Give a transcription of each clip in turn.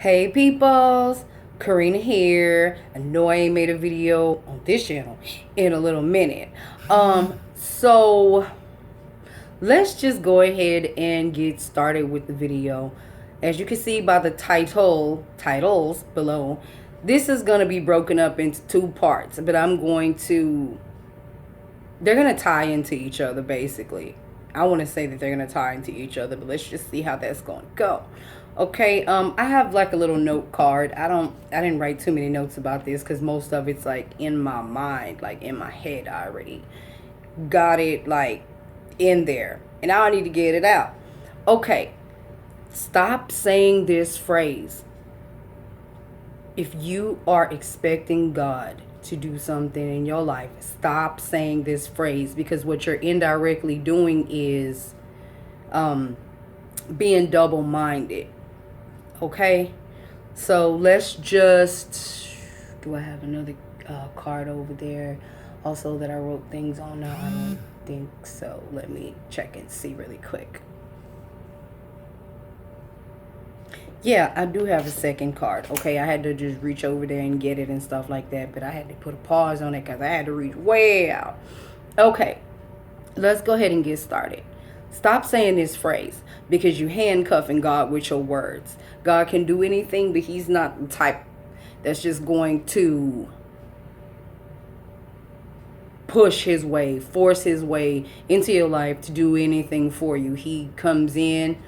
Hey peoples, Karina here. I know I ain't made a video on this channel in a little minute. So let's just go ahead and get started with the video. As you can see by the titles below, this is going to be broken up into two parts, but they're going to tie into each other basically. I want to say that they're going to tie into each other, but let's just see how that's going to go. Okay, I have like a little note card. I didn't write too many notes about this because most of it's like in my mind, like in my head. I already got it like in there and I need to get it out. Okay, stop saying this phrase. If you are expecting God to do something in your life, stop saying this phrase, because what you're indirectly doing is being double-minded. Okay, so let's just, do I have another card over there also that I wrote things on? No, I don't think so. Let me check and see really quick. Yeah, I do have a second card. Okay, I had to just reach over there and get it and stuff like that, but I had to put a pause on it because I had to reach way out. Okay, let's go ahead and get started. Stop saying this phrase, because you handcuffing God with your words. God can do anything, but he's not the type that's just going to push his way, force his way into your life to do anything for you. He comes in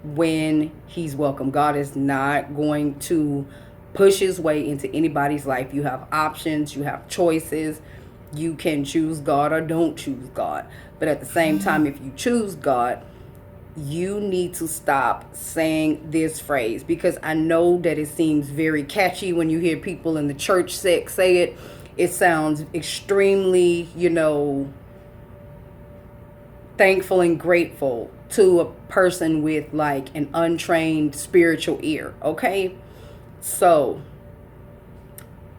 when he's welcome. God is not going to push his way into anybody's life. You have options, you have choices. You can choose God or don't choose God. But at the same time, if you choose God, you need to stop saying this phrase, because I know that it seems very catchy when you hear people in the church say it. It sounds extremely, thankful and grateful to a person with like an untrained spiritual ear. Okay, so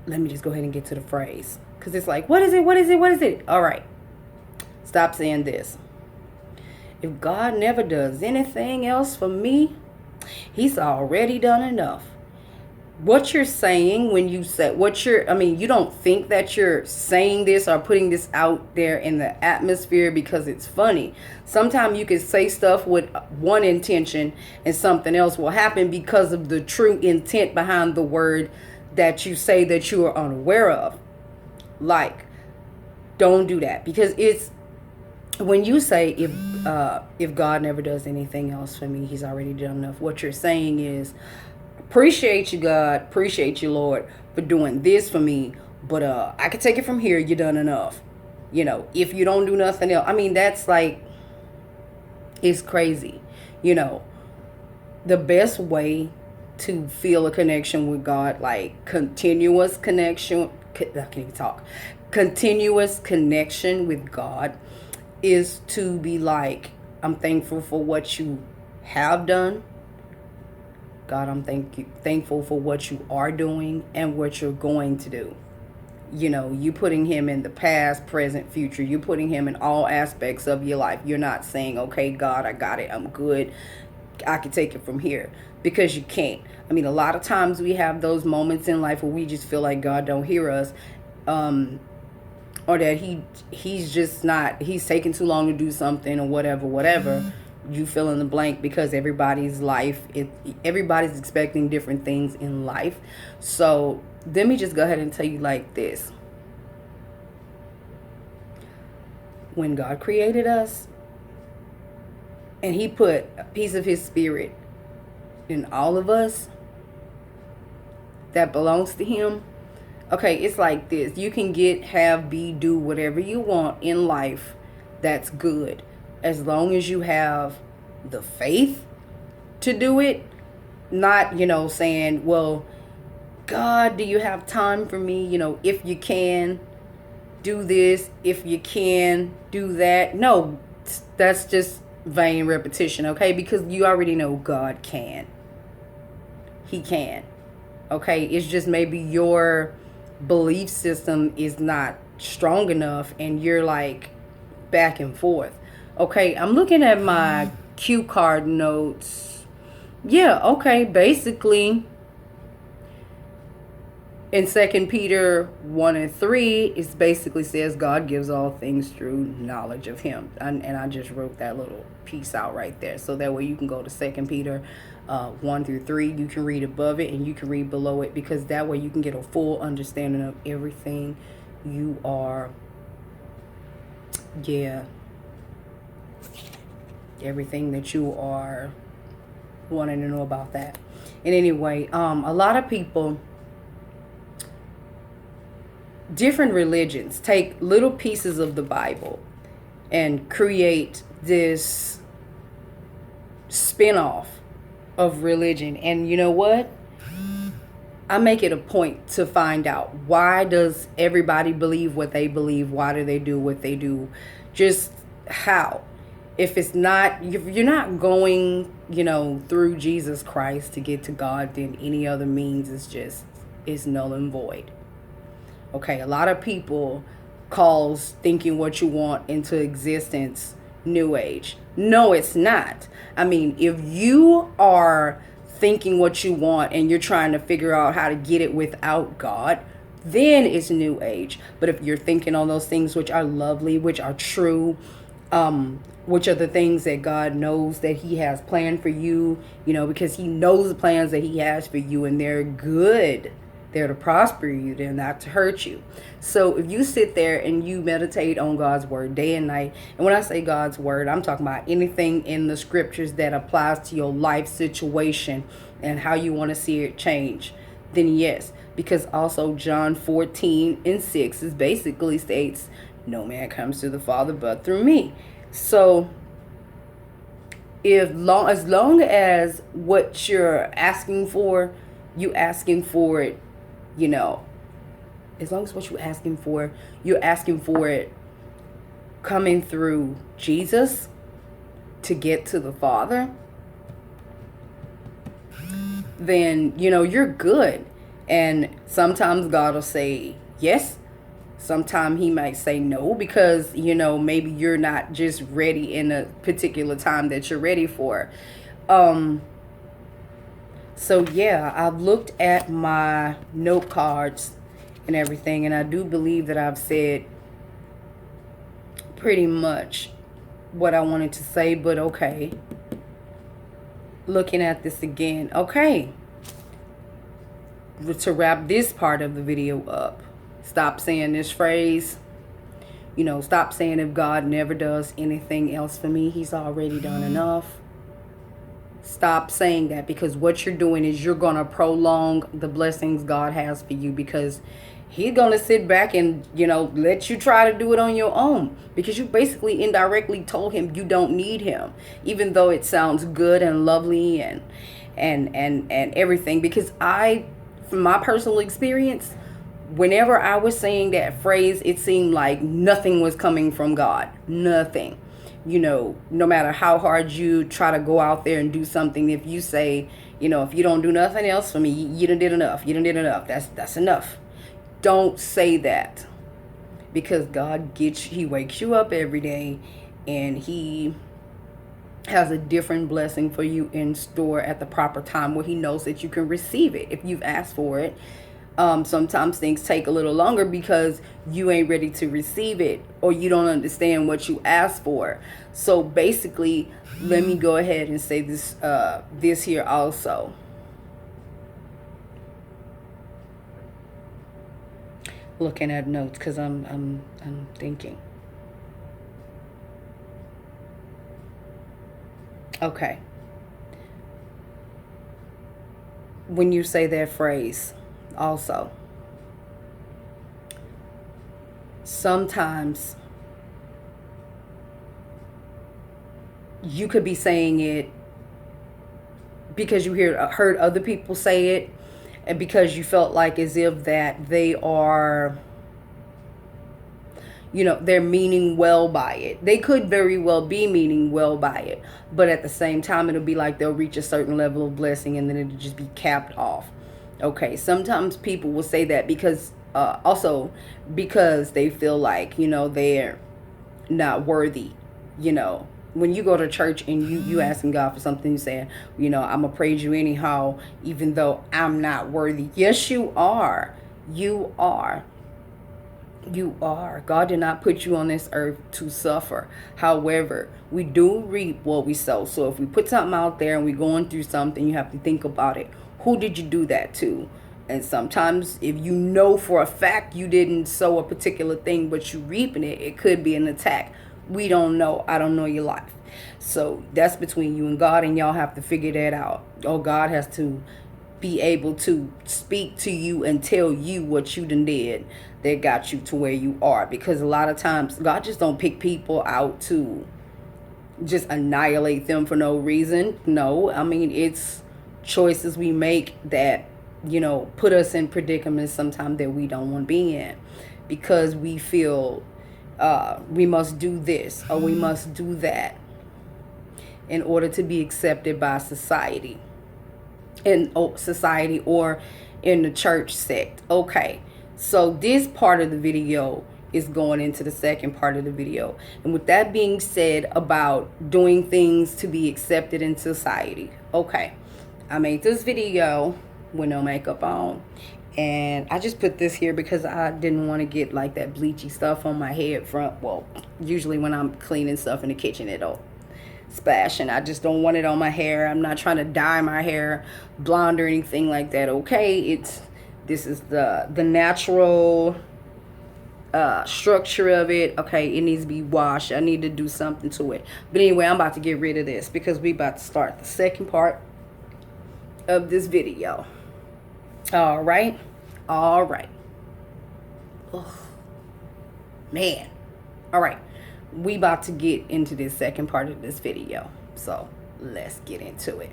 let me just go ahead and get to the phrase, because it's like, what is it? All right, stop saying this. If God never does anything else for me, he's already done enough. What you're saying when you say you don't think that you're saying this or putting this out there in the atmosphere because it's funny. Sometimes you can say stuff with one intention and something else will happen because of the true intent behind the word that you say that you are unaware of. Like, don't do that, because it's, when you say if God never does anything else for me, he's already done enough. What you're saying is, appreciate you, God, appreciate you, Lord, for doing this for me, but I can take it from here. You done enough. If you don't do nothing else, that's like, it's crazy. The best way to feel a connection with God, like continuous connection, I can't even talk, continuous connection with God, is to be like, I'm thankful for what you have done. God, I'm thankful for what you are doing and what you're going to do. You putting him in the past, present, future. You putting him in all aspects of your life. You're not saying, okay, God, I got it, I'm good, I can take it from here, because you can't. A lot of times we have those moments in life where we just feel like God don't hear us, or that he's just not, he's taking too long to do something, or whatever. You fill in the blank, because everybody's expecting different things in life. So let me just go ahead and tell you like this. When God created us and he put a piece of his spirit in all of us that belongs to him, okay, it's like this. You can do whatever you want in life. That's good, as long as you have the faith to do it. Not, saying, well, God, do you have time for me? If you can do this, if you can do that. No, that's just vain repetition, okay? Because you already know God can. He can. Okay, it's just maybe your belief system is not strong enough and you're like back and forth. Okay, I'm looking at my cue card notes Yeah, okay. Basically, in Second Peter 1 and 3, it basically says God gives all things through knowledge of Him. And I just wrote that little piece out right there. So that way you can go to Second Peter 1 through 3. You can read above it and you can read below it, because that way you can get a full understanding of everything you are, yeah, everything that you are wanting to know about that. And anyway, a lot of people, different religions, take little pieces of the Bible and create this spin-off of religion. And you know what? I make it a point to find out, why does everybody believe what they believe? Why do they do what they do? Just how? If it's not, if you're not going, through Jesus Christ to get to God, then any other means is null and void. Okay, a lot of people calls thinking what you want into existence new age. No, it's not. I mean, if you are thinking what you want and you're trying to figure out how to get it without God, then it's new age. But if you're thinking on those things which are lovely, which are true, which are the things that God knows that He has planned for you, because He knows the plans that He has for you, and they're good. They're to prosper you, they're not to hurt you. So if you sit there and you meditate on God's word day and night, and when I say God's word, I'm talking about anything in the scriptures that applies to your life situation and how you want to see it change, then yes. Because also John 14 and 6 is basically states, no man comes to the Father but through me. So as long as what you're asking for, you asking for it, as long as what you're asking for it coming through Jesus to get to the Father, then, you're good. And sometimes God will say yes. Sometimes He might say no, because, maybe you're not just ready in a particular time that you're ready for. So yeah, I've looked at my note cards and everything, and I do believe that I've said pretty much what I wanted to say. But okay, looking at this again, okay, to wrap this part of the video up, stop saying this phrase, stop saying, if God never does anything else for me, He's already done enough. Stop saying that, because what you're doing is you're going to prolong the blessings God has for you, because He's going to sit back and, let you try to do it on your own, because you basically indirectly told Him you don't need Him, even though it sounds good and lovely and everything. Because from my personal experience, whenever I was saying that phrase, it seemed like nothing was coming from God. Nothing. No matter how hard you try to go out there and do something, if you say, if you don't do nothing else for me, you done did enough. You done did enough. That's enough. Don't say that, because God He wakes you up every day, and He has a different blessing for you in store at the proper time, where He knows that you can receive it if you've asked for it. Sometimes things take a little longer because you ain't ready to receive it, or you don't understand what you asked for. So basically, let me go ahead and say this here also. Looking at notes, because I'm thinking. Okay. When you say that phrase, also, sometimes you could be saying it because you heard other people say it, and because you felt like as if that they are, they're meaning well by it. They could very well be meaning well by it, but at the same time, it'll be like they'll reach a certain level of blessing and then it'll just be capped off. Okay, sometimes people will say that because also because they feel like, they're not worthy, when you go to church and you asking God for something, you saying, I'm gonna praise you anyhow, even though I'm not worthy. Yes, you are. You are. You are. God did not put you on this earth to suffer. However, we do reap what we sow. So if we put something out there and we're going through something, you have to think about it. Who did you do that to? And sometimes if you know for a fact you didn't sow a particular thing, but you reaping it, it could be an attack. We don't know. I don't know your life. So that's between you and God, and y'all have to figure that out. Or God has to be able to speak to you and tell you what you done did that got you to where you are. Because a lot of times God just don't pick people out to just annihilate them for no reason. No, I mean, it's choices we make that, put us in predicaments sometimes that we don't want to be in, because we feel we must do this or we must do that in order to be accepted by society, in society or in the church sect. Okay, so this part of the video is going into the second part of the video. And with that being said, about doing things to be accepted in society. Okay, I made this video with no makeup on, and I just put this here because I didn't want to get like that bleachy stuff on my head front. Well, usually when I'm cleaning stuff in the kitchen, it'll splash, and I just don't want it on my hair. I'm not trying to dye my hair blonde or anything like that. Okay, this is the natural structure of it. Okay, it needs to be washed. I need to do something to it. But anyway, I'm about to get rid of this because we about to start the second part of this video. All right. Oh, man. All right, we about to get into this second part of this video, so let's get into it.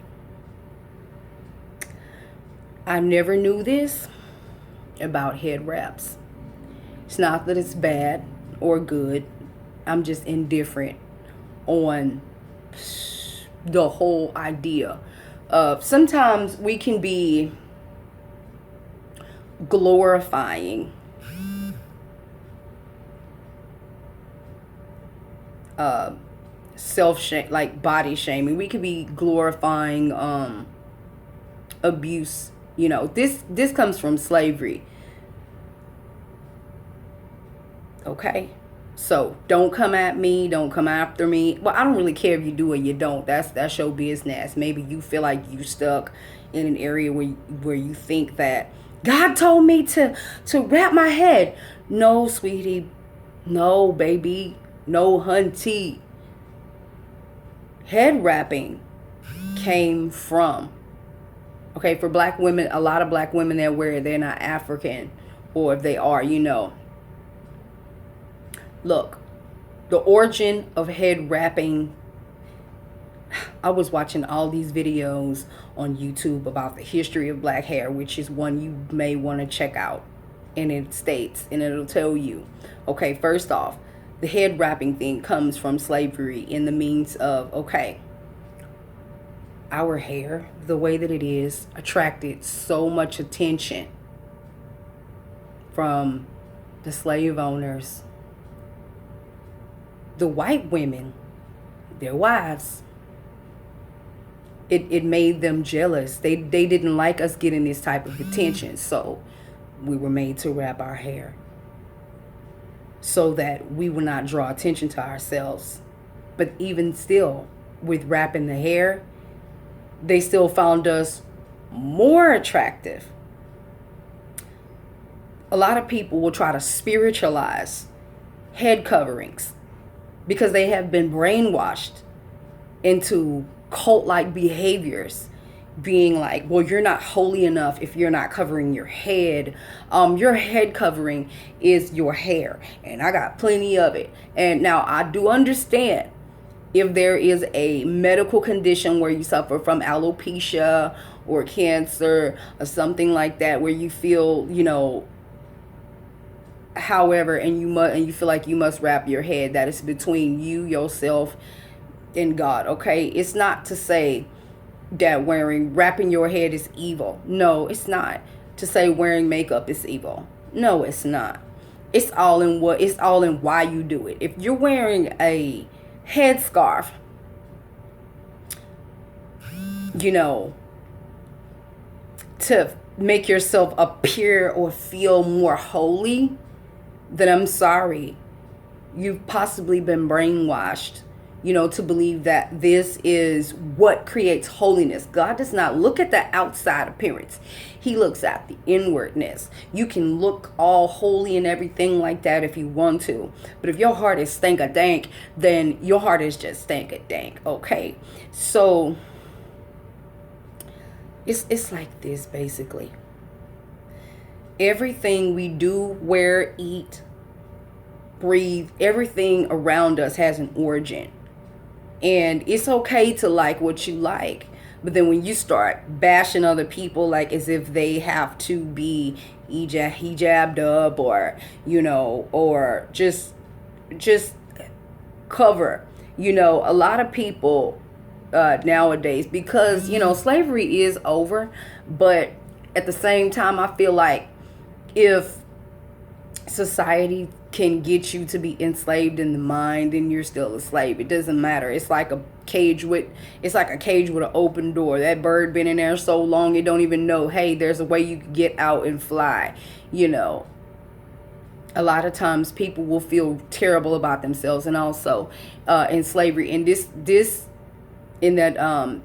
I never knew this about head wraps. It's not that it's bad or good. I'm just indifferent on the whole idea of, sometimes we can be glorifying self-shame, like body shaming. We could be glorifying abuse. This comes from slavery. Okay, so don't come at me, don't come after me. Well, I don't really care if you do or you don't. That's your business. Maybe you feel like you stuck in an area where you think that God told me to wrap my head. No, sweetie. No, baby. No, hunty. Head wrapping came from, okay, for black women, a lot of black women that wear it, they're not African, or if they are, look, the origin of head wrapping. I was watching all these videos on YouTube about the history of black hair, which is one you may want to check out, and it states, and it'll tell you, okay, first off, the head wrapping thing comes from slavery in the means of, okay, our hair, the way that it is, attracted so much attention from the slave owners. The white women, their wives, it made them jealous. They didn't like us getting this type of attention, so we were made to wrap our hair so that we would not draw attention to ourselves. But even still, with wrapping the hair, they still found us more attractive. A lot of people will try to spiritualize head coverings because they have been brainwashed into cult-like behaviors, being like, well, you're not holy enough if you're not covering your head. Your head covering is your hair, and I got plenty of it. And now I do understand if there is a medical condition where you suffer from alopecia or cancer or something like that, where you feel, however, and you feel like you must wrap your head, that is between you, yourself, and God. Okay, it's not to say that wrapping your head is evil. No, it's not. To say wearing makeup is evil. No, it's not. It's all in why you do it. If you're wearing a headscarf you know, to make yourself appear or feel more holy, then I'm sorry. You've possibly been brainwashed, to believe that this is what creates holiness. God does not look at the outside appearance. He looks at the inwardness. You can look all holy and everything like that if you want to. But if your heart is stank-a-dank, then your heart is just stank-a-dank, okay? So it's like this, basically. Everything we do, wear, eat, breathe, everything around us has an origin. And it's okay to like what you like. But then when you start bashing other people like as if they have to be hijabbed up or just cover, a lot of people nowadays, because, slavery is over. But at the same time, I feel like if society can get you to be enslaved in the mind, then you're still a slave. It doesn't matter. It's like a cage with an open door. That bird been in there so long it don't even know, hey, there's a way you can get out and fly. A lot of times people will feel terrible about themselves, and also in slavery. And this in that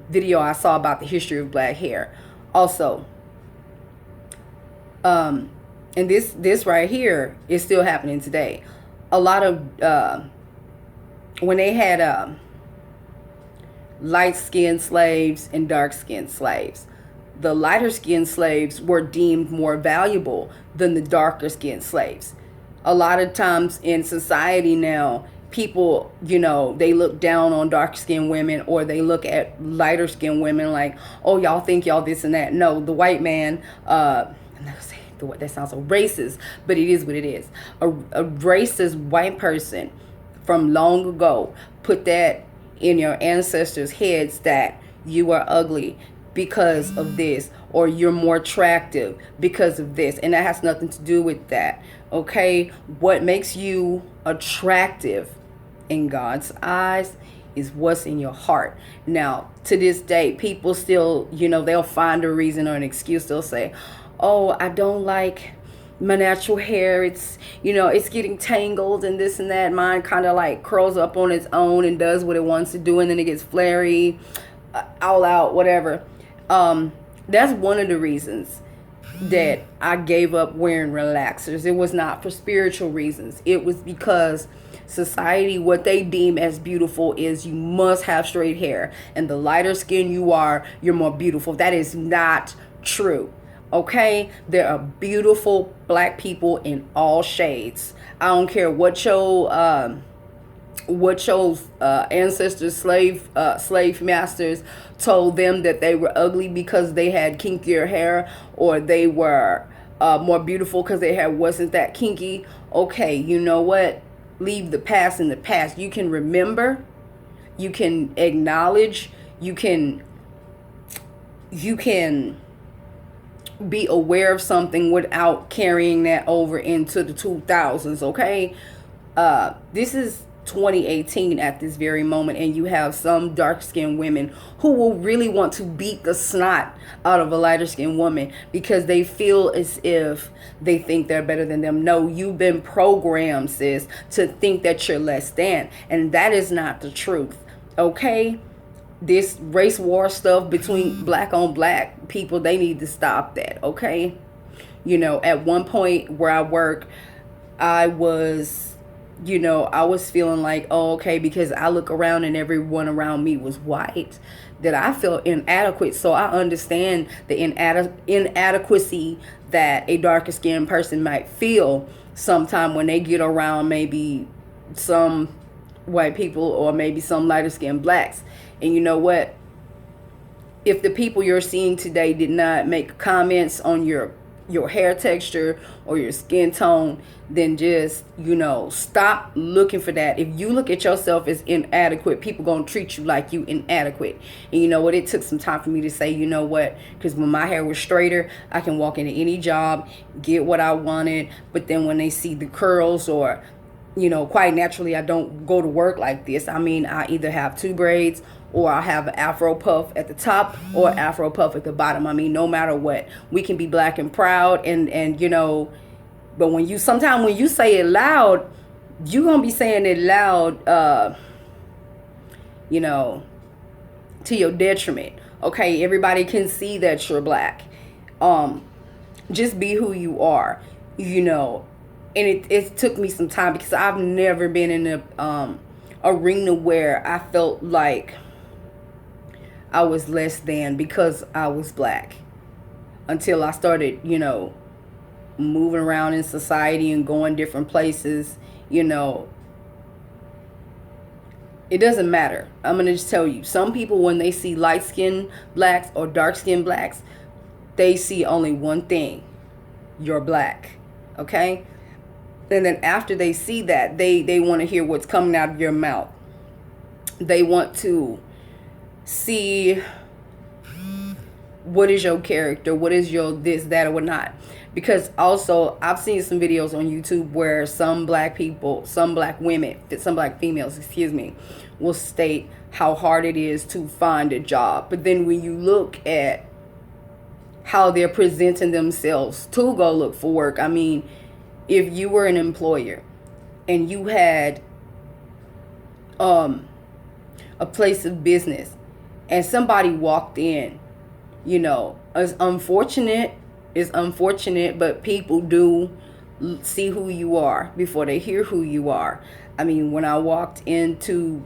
video I saw about the history of black hair, also. And this right here is still happening today. A lot of when they had light-skinned slaves and dark-skinned slaves, the lighter-skinned slaves were deemed more valuable than the darker-skinned slaves. A lot of times in society now, people, they look down on dark-skinned women, or they look at lighter-skinned women like, oh, y'all think y'all this and that. No, the white man, that sounds so racist, but it is what it is. A racist white person from long ago put that in your ancestors' heads that you are ugly because of this, or you're more attractive because of this, and that has nothing to do with that. Okay, what makes you attractive in God's eyes is what's in your heart. Now, to this day, people still, they'll find a reason or an excuse. They'll say, oh, I don't like my natural hair. It's, it's getting tangled and this and that. Mine kind of like curls up on its own and does what it wants to do, and then it gets flary, all out, whatever. That's one of the reasons that I gave up wearing relaxers. It was not for spiritual reasons. It was because society, what they deem as beautiful is you must have straight hair, and the lighter skin you are, you're more beautiful. That is not true. Okay, there are beautiful black people in all shades. I don't care what your ancestors, slave masters told them that they were ugly because they had kinkier hair, or they were more beautiful because their hair wasn't that kinky. Okay, you know what? Leave the past in the past. You can remember, you can acknowledge, you can be aware of something without carrying that over into the 2000s. Okay, this is 2018 at this very moment, and you have some dark-skinned women who will really want to beat the snot out of a lighter-skinned woman because they feel as if they think they're better than them. No, you've been programmed, sis, to think that you're less than, and that is not the truth. Okay, this race war stuff between black on black people, they need to stop that. Okay, at one point where I work, I was feeling like, oh, okay, because I look around and everyone around me was white, that I felt inadequate. So I understand the inadequacy that a darker skinned person might feel sometime when they get around maybe some white people or maybe some lighter skinned blacks. And you know what? If the people you're seeing today did not make comments on your hair texture or your skin tone, then just, stop looking for that. If you look at yourself as inadequate, people gonna treat you like you inadequate. And you know what? It took some time for me to say, you know what? Because when my hair was straighter, I can walk into any job, get what I wanted. But then when they see the curls, or quite naturally, I don't go to work like this. I mean, I either have 2 braids or I'll have an afro puff at the top or afro puff at the bottom. I mean, no matter what, we can be black and proud, and you know, but when you sometimes when you say it loud, you gonna be saying it loud, you know, to your detriment. Okay, everybody can see that you're black. Just be who you are, you know. And it took me some time because I've never been in a arena where I felt like I was less than because I was black, until I started, you know, moving around in society and going different places. You know, it doesn't matter. I'm going to just tell you, some people, when they see light skinned blacks or dark skinned blacks, they see only one thing: you're black. Okay? And then after they see that, they want to hear what's coming out of your mouth. They want to see what is your character, what is your this, that, or whatnot. Because also, I've seen some videos on YouTube where some black people, some black women, some black females, excuse me, will state how hard it is to find a job. But then when you look at how they're presenting themselves to go look for work, I mean, if you were an employer and you had a place of business and somebody walked in, you know, it's unfortunate, but people do see who you are before they hear who you are. I mean, when I walked into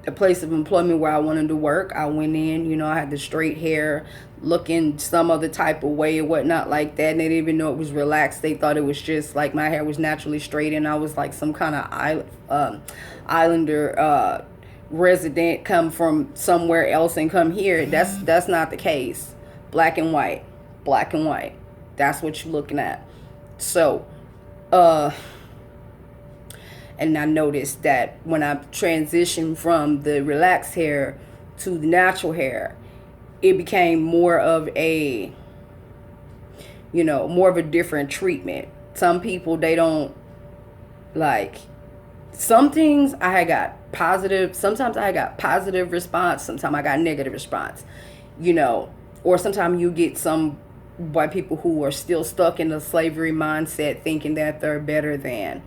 a place of employment where I wanted to work, I went in, you know, I had the straight hair, looking some other type of way or whatnot like that, and they didn't even know it was relaxed. They thought it was just like my hair was naturally straight and I was like some kind of islander resident, come from somewhere else and come here. That's not the case. Black and white. That's what you're looking at. So and I noticed that when I transitioned from the relaxed hair to the natural hair, it became more of a, you know, more of a different treatment. Some people, they don't like, some things I had got positive, sometimes I got positive response, sometimes I got negative response, you know, or sometimes you get some white people who are still stuck in the slavery mindset, thinking that they're better than,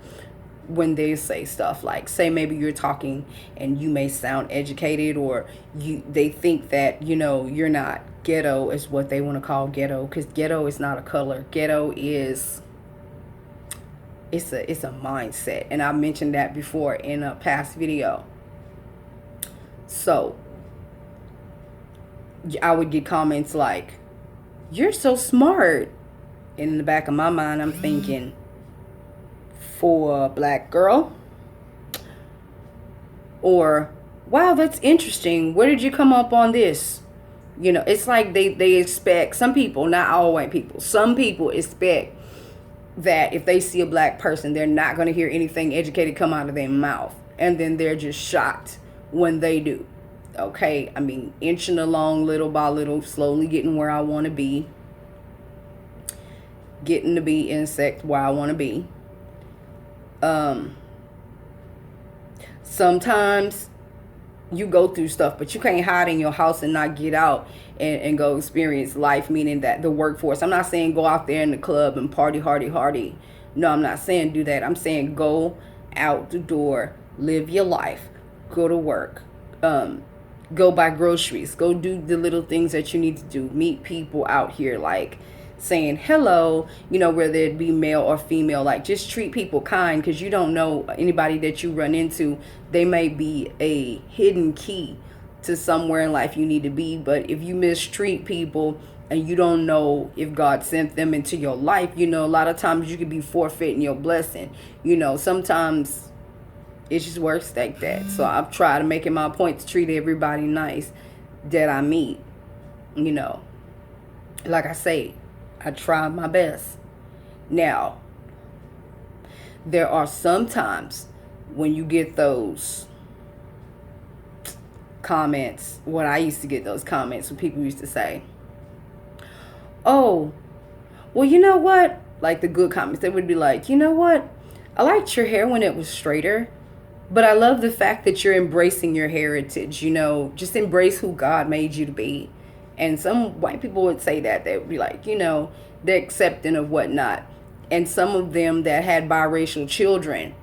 when they say stuff like, say maybe you're talking and you may sound educated, or they think that, you know, you're not. Ghetto is what they want to call ghetto, because ghetto is not a color. Ghetto is, it's a mindset, and I mentioned that before in a past video. So I would get comments like, you're so smart, and in the back of my mind I'm thinking, for a black girl? Or, wow, that's interesting, where did you come up on this? You know, it's like they expect, some people, not all white people, some people expect that if they see a black person, they're not going to hear anything educated come out of their mouth, and then they're just shocked when they do. Okay, I mean, inching along little by little, slowly getting where I want to be, getting to be insect where I want to be. Sometimes you go through stuff, but you can't hide in your house and not get out and go experience life, meaning that the workforce. I'm not saying go out there in the club and party hardy. No, I'm not saying do that. I'm saying go out the door, live your life, go to work, go buy groceries, go do the little things that you need to do, meet people out here, like saying hello, you know, whether it be male or female. Like, just treat people kind, because you don't know anybody that you run into. They may be a hidden key to somewhere in life you need to be. But if you mistreat people and you don't know if God sent them into your life, you know, a lot of times you could be forfeiting your blessing. You know, sometimes it just works like that. So I've tried to make it my point to treat everybody nice that I meet. You know, like I say, I try my best. Now, there are some times when you get those comments, what I used to get those comments when people used to say, oh, well, you know what? Like the good comments, they would be like, you know what? I liked your hair when it was straighter. But I love the fact that you're embracing your heritage, just embrace who God made you to be. And some white people would say that. They would be like, they're accepting of whatnot. And some of them that had biracial children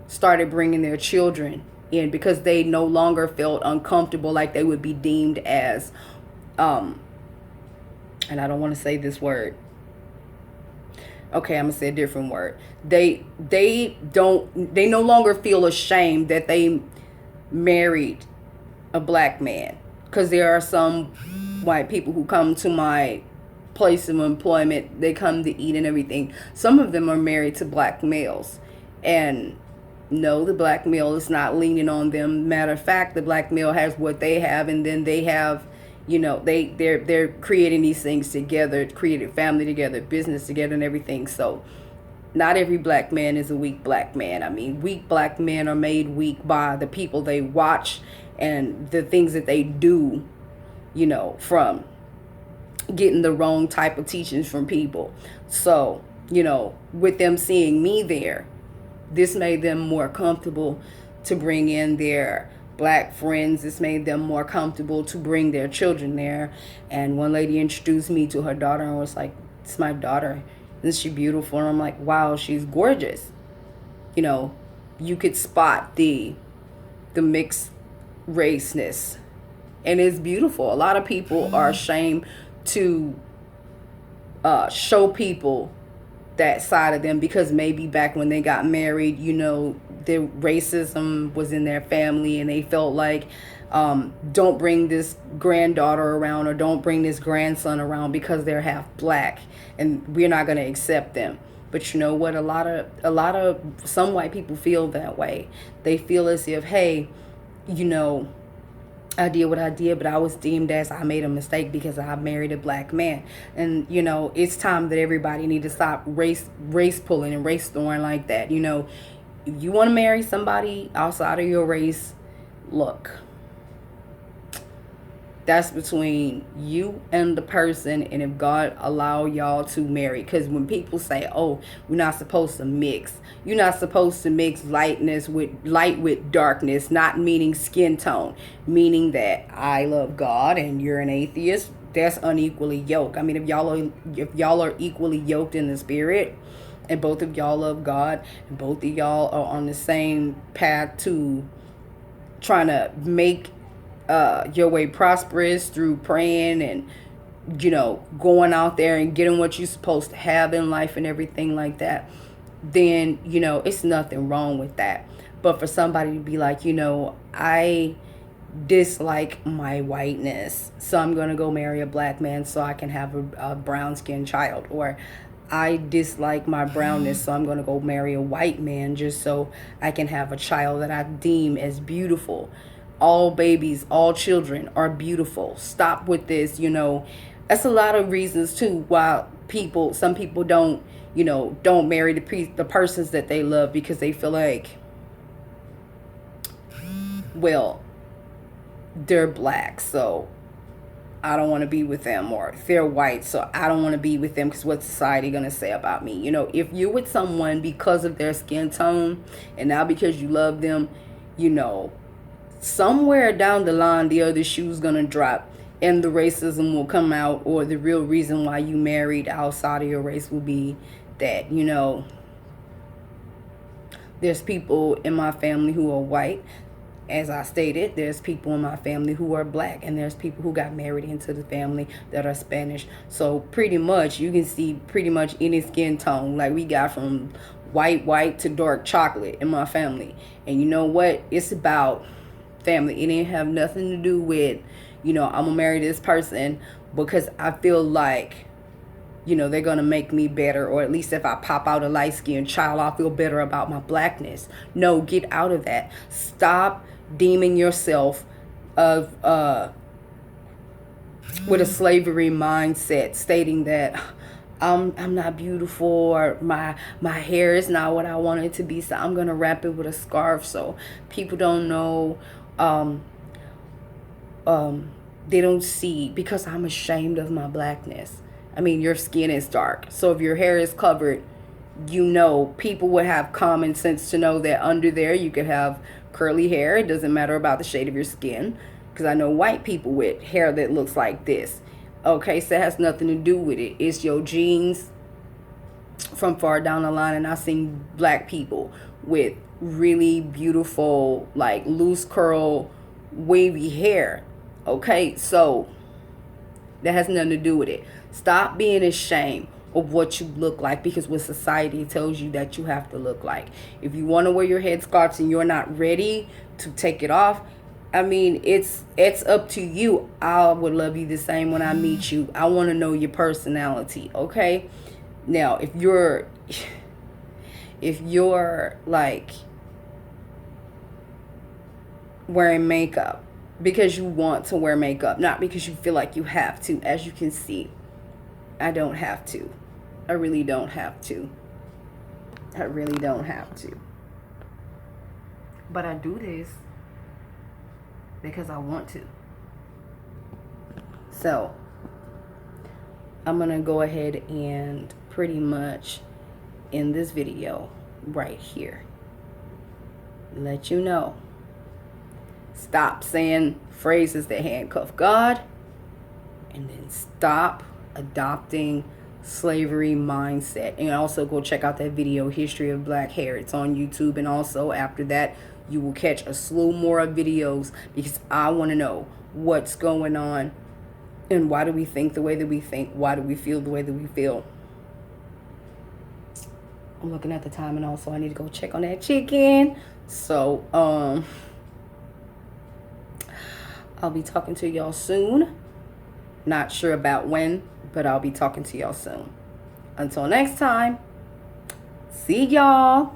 started bringing their children in because they no longer felt uncomfortable, like they would be deemed as, and I don't want to say this word. Okay, I'm gonna say a different word. They no longer feel ashamed that they married a black man, because there are some white people who come to my place of employment. They come to eat and everything. Some of them are married to black males, and no, the black male is not leaning on them. Matter of fact, the black male has what they have, and then they have, they're creating these things together, created family together, business together, and everything. So not every black man is a weak black man. I mean, weak black men are made weak by the people they watch and the things that they do, from getting the wrong type of teachings from people. So, with them seeing me there, this made them more comfortable to bring in their black friends. This made them more comfortable to bring their children there. And one lady introduced me to her daughter and was like, "It's my daughter. Isn't she beautiful?" And I'm like, "Wow, she's gorgeous." You could spot the mixed raceness, and it's beautiful. A lot of people are ashamed to show people that side of them, because maybe back when they got married, the racism was in their family, and they felt like, don't bring this granddaughter around, or don't bring this grandson around because they're half black, and we're not going to accept them. But you know what? A lot of some white people feel that way. They feel as if, hey, I did what I did, but I was deemed as I made a mistake because I married a black man. And, it's time that everybody need to stop race pulling and race throwing like that. If you want to marry somebody outside of your race, look, that's between you and the person, and if God allow y'all to marry. Because when people say, oh, we're not supposed to mix, you're not supposed to mix light with darkness, not meaning skin tone, meaning that I love God and you're an atheist. That's unequally yoked. I mean, if y'all are equally yoked in the spirit, and both of y'all love God, and both of y'all are on the same path to trying to make your way prosperous through praying and going out there and getting what you're supposed to have in life and everything like that, then it's nothing wrong with that. But for somebody to be like, I dislike my whiteness, so I'm gonna go marry a black man so I can have a brown skinned child, or I dislike my brownness, so I'm gonna go marry a white man just so I can have a child that I deem as beautiful. All babies, all children are beautiful. Stop with this, That's a lot of reasons too why some people don't marry the persons that they love, because they feel like, well, they're black, so I don't want to be with them, or they're white, so I don't want to be with them because what's society going to say about me? If you're with someone because of their skin tone, and now because you love them, somewhere down the line, the other shoe's gonna drop, and the racism will come out, or the real reason why you married outside of your race will be that, there's people in my family who are white. As I stated, there's people in my family who are black, and there's people who got married into the family that are Spanish. So pretty much, you can see pretty much any skin tone. Like, we got from white to dark chocolate in my family. And you know what? It's about family. It didn't have nothing to do with, I'm gonna marry this person because I feel like, they're gonna make me better, or at least if I pop out a light-skinned child, I'll feel better about my blackness. No, get out of that. Stop deeming yourself of with a slavery mindset, stating that I'm not beautiful, or my hair is not what I want it to be, so I'm gonna wrap it with a scarf so people don't know. They don't see, because I'm ashamed of my blackness. I mean, your skin is dark, so if your hair is covered, people would have common sense to know that under there you could have curly hair. It doesn't matter about the shade of your skin, because I know white people with hair that looks like this. Okay, so it has nothing to do with it. It's your genes from far down the line. And I've seen black people with really beautiful, like loose curl, wavy hair. Okay, so that has nothing to do with it. Stop being ashamed of what you look like, because what society tells you that you have to look like. If you want to wear your headscarves and you're not ready to take it off, I mean, it's up to you. I would love you the same when I meet you. I want to know your personality, okay? Now, if you're like wearing makeup because you want to wear makeup, not because you feel like you have to, as you can see, I don't have to. I really don't have to. I really don't have to. But I do this because I want to. So I'm gonna go ahead and pretty much end this video right here. Let you know. Stop saying phrases that handcuff God, and then stop adopting slavery mindset. And also go check out that video, History of Black Hair. It's on YouTube. And also after that, you will catch a slew more of videos, because I want to know what's going on and why do we think the way that we think. Why do we feel the way that we feel? I'm looking at the time, and also I need to go check on that chicken. So I'll be talking to y'all soon. Not sure about when, but I'll be talking to y'all soon. Until next time, see y'all.